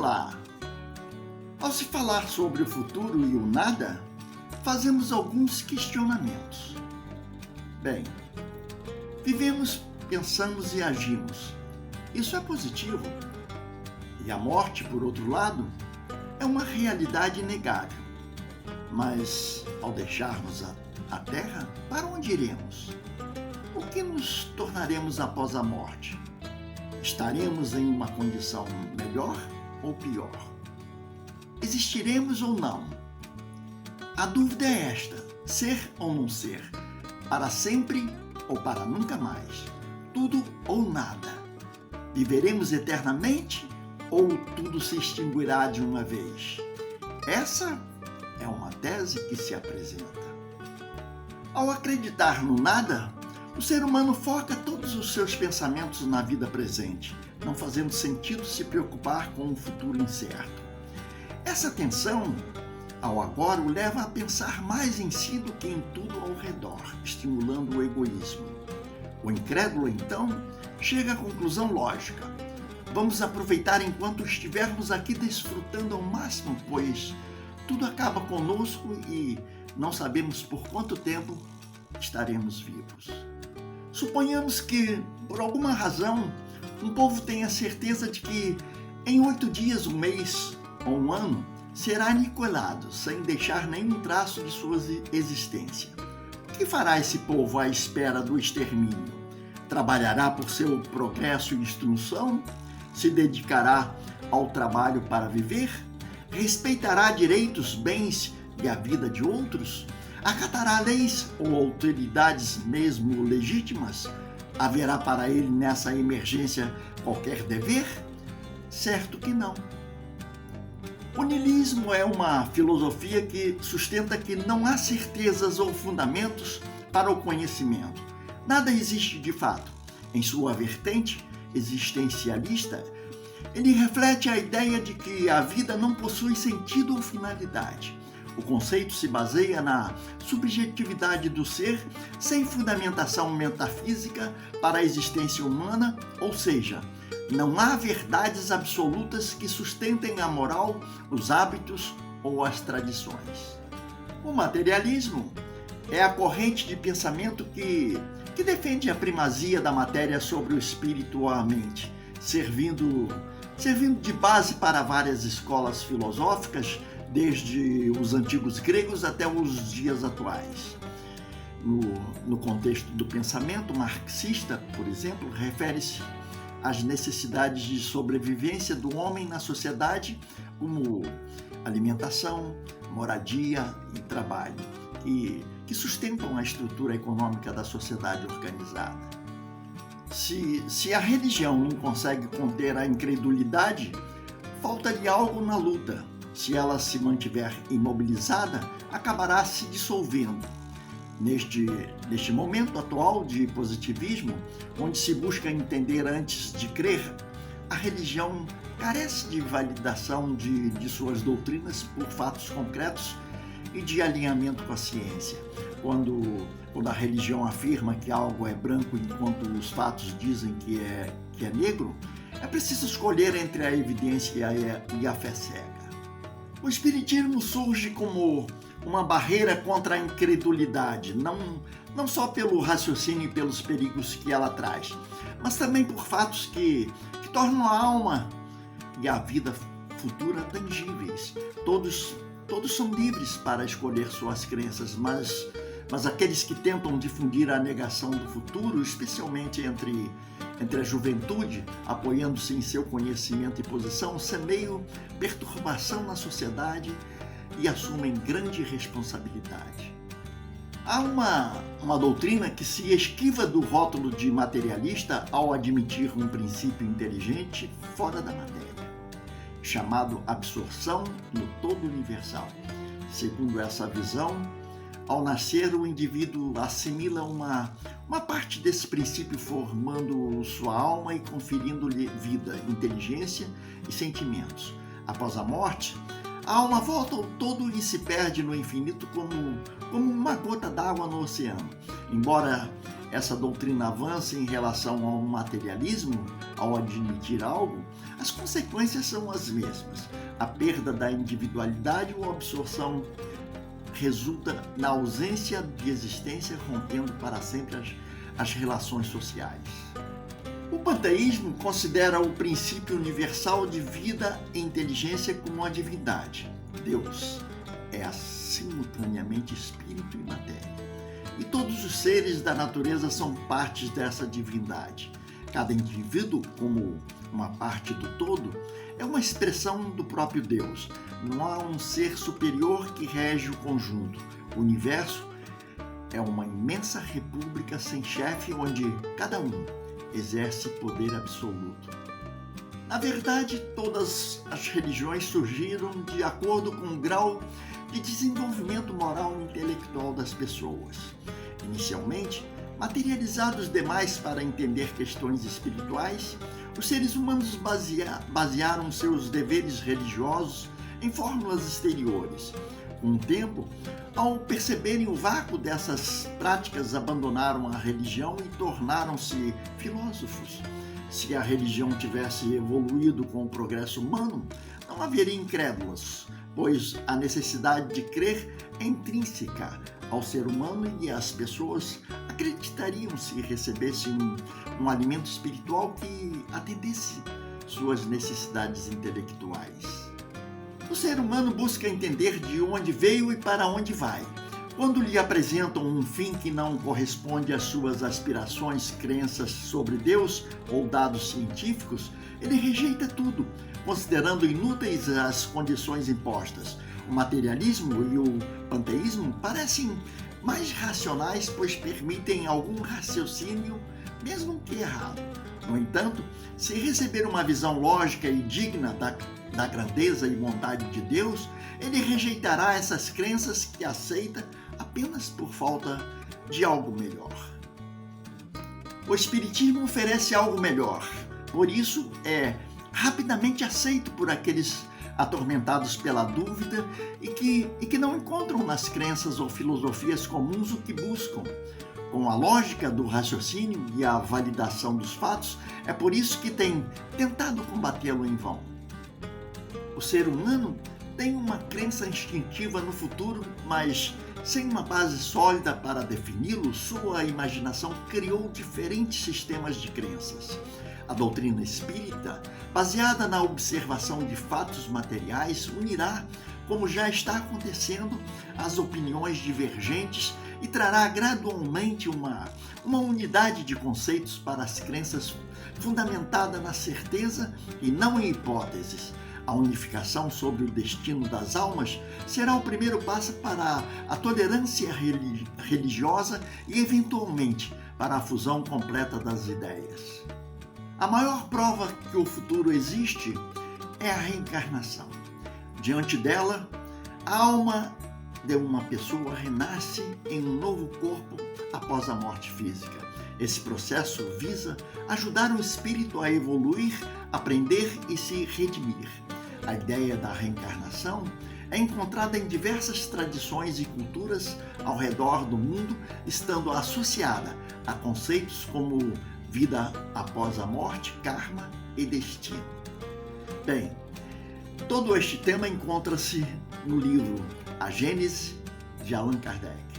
lá. Ao se falar sobre o futuro e o nada, fazemos alguns questionamentos. Bem, vivemos, pensamos e agimos. Isso é positivo. E a morte, por outro lado, é uma realidade inegável. Mas, ao deixarmos a Terra, para onde iremos? O que nos tornaremos após a morte? Estaremos em uma condição melhor ou pior? Existiremos ou não? A dúvida é esta: ser ou não ser? Para sempre ou para nunca mais? Tudo ou nada? Viveremos eternamente ou tudo se extinguirá de uma vez? Essa é uma tese que se apresenta. Ao acreditar no nada, o ser humano foca todos os seus pensamentos na vida presente, não fazendo sentido se preocupar com o futuro incerto. Essa tensão, ao agora, o leva a pensar mais em si do que em tudo ao redor, estimulando o egoísmo. O incrédulo, então, chega à conclusão lógica: vamos aproveitar enquanto estivermos aqui desfrutando ao máximo, pois tudo acaba conosco e não sabemos por quanto tempo estaremos vivos. Suponhamos que, por alguma razão, um povo tenha certeza de que em 8 dias, um mês ou um ano será aniquilado, sem deixar nenhum traço de sua existência. O que fará esse povo à espera do extermínio? Trabalhará por seu progresso e instrução? Se dedicará ao trabalho para viver? Respeitará direitos, bens e a vida de outros? Acatará leis ou autoridades mesmo legítimas? Haverá para ele nessa emergência qualquer dever? Certo que não. O niilismo é uma filosofia que sustenta que não há certezas ou fundamentos para o conhecimento. Nada existe de fato. Em sua vertente existencialista, ele reflete a ideia de que a vida não possui sentido ou finalidade. O conceito se baseia na subjetividade do ser, sem fundamentação metafísica para a existência humana, ou seja, não há verdades absolutas que sustentem a moral, os hábitos ou as tradições. O materialismo é a corrente de pensamento que defende a primazia da matéria sobre o espírito ou a mente, servindo de base para várias escolas filosóficas, desde os antigos gregos até os dias atuais. No contexto do pensamento marxista, por exemplo, refere-se às necessidades de sobrevivência do homem na sociedade, como alimentação, moradia e trabalho, que sustentam a estrutura econômica da sociedade organizada. Se a religião não consegue conter a incredulidade, falta-lhe algo na luta. Se ela se mantiver imobilizada, acabará se dissolvendo. Neste momento atual de positivismo, onde se busca entender antes de crer, a religião carece de validação de suas doutrinas por fatos concretos e de alinhamento com a ciência. Quando a religião afirma que algo é branco enquanto os fatos dizem que é negro, é preciso escolher entre a evidência e a fé cega. O espiritismo surge como uma barreira contra a incredulidade, não só pelo raciocínio e pelos perigos que ela traz, mas também por fatos que tornam a alma e a vida futura tangíveis. Todos são livres para escolher suas crenças, mas aqueles que tentam difundir a negação do futuro, especialmente entre a juventude, apoiando-se em seu conhecimento e posição, semeiam perturbação na sociedade e assumem grande responsabilidade. Há uma doutrina que se esquiva do rótulo de materialista ao admitir um princípio inteligente fora da matéria, chamado absorção no todo universal. Segundo essa visão, ao nascer, o indivíduo assimila uma parte desse princípio, formando sua alma e conferindo-lhe vida, inteligência e sentimentos. Após a morte, a alma volta ao todo e se perde no infinito como uma gota d'água no oceano. Embora essa doutrina avance em relação ao materialismo, ao admitir algo, as consequências são as mesmas. A perda da individualidade ou a absorção resulta na ausência de existência, rompendo para sempre as relações sociais. O panteísmo considera o princípio universal de vida e inteligência como a divindade. Deus é simultaneamente espírito e matéria. E todos os seres da natureza são partes dessa divindade. Cada indivíduo, como uma parte do todo, é uma expressão do próprio Deus. Não há um ser superior que rege o conjunto. O universo é uma imensa república sem chefe, onde cada um exerce poder absoluto. Na verdade, todas as religiões surgiram de acordo com o grau de desenvolvimento moral e intelectual das pessoas. Inicialmente, materializados demais para entender questões espirituais, os seres humanos basearam seus deveres religiosos em fórmulas exteriores. Com o tempo, ao perceberem o vácuo dessas práticas, abandonaram a religião e tornaram-se filósofos. Se a religião tivesse evoluído com o progresso humano, não haveria incrédulos, pois a necessidade de crer é intrínseca ao ser humano e as pessoas acreditariam se recebessem um alimento espiritual que atendesse suas necessidades intelectuais. O ser humano busca entender de onde veio e para onde vai. Quando lhe apresentam um fim que não corresponde às suas aspirações, crenças sobre Deus ou dados científicos, ele rejeita tudo, considerando inúteis as condições impostas. O materialismo e o panteísmo parecem mais racionais, pois permitem algum raciocínio, mesmo que errado. No entanto, se receber uma visão lógica e digna da grandeza e bondade de Deus, ele rejeitará essas crenças que aceita apenas por falta de algo melhor. O Espiritismo oferece algo melhor, por isso é rapidamente aceito por aqueles atormentados pela dúvida e que não encontram nas crenças ou filosofias comuns o que buscam. Com a lógica do raciocínio e a validação dos fatos, é por isso que tem tentado combatê-lo em vão. O ser humano tem uma crença instintiva no futuro, mas sem uma base sólida para defini-lo, sua imaginação criou diferentes sistemas de crenças. A doutrina espírita, baseada na observação de fatos materiais, unirá, como já está acontecendo, as opiniões divergentes e trará gradualmente uma unidade de conceitos para as crenças fundamentada na certeza e não em hipóteses. A unificação sobre o destino das almas será o primeiro passo para a tolerância religiosa e, eventualmente, para a fusão completa das ideias. A maior prova que o futuro existe é a reencarnação. Diante dela, a alma de uma pessoa renasce em um novo corpo após a morte física. Esse processo visa ajudar o espírito a evoluir, aprender e se redimir. A ideia da reencarnação é encontrada em diversas tradições e culturas ao redor do mundo, estando associada a conceitos como vida após a morte, karma e destino. Bem, todo este tema encontra-se no livro A Gênese, de Allan Kardec.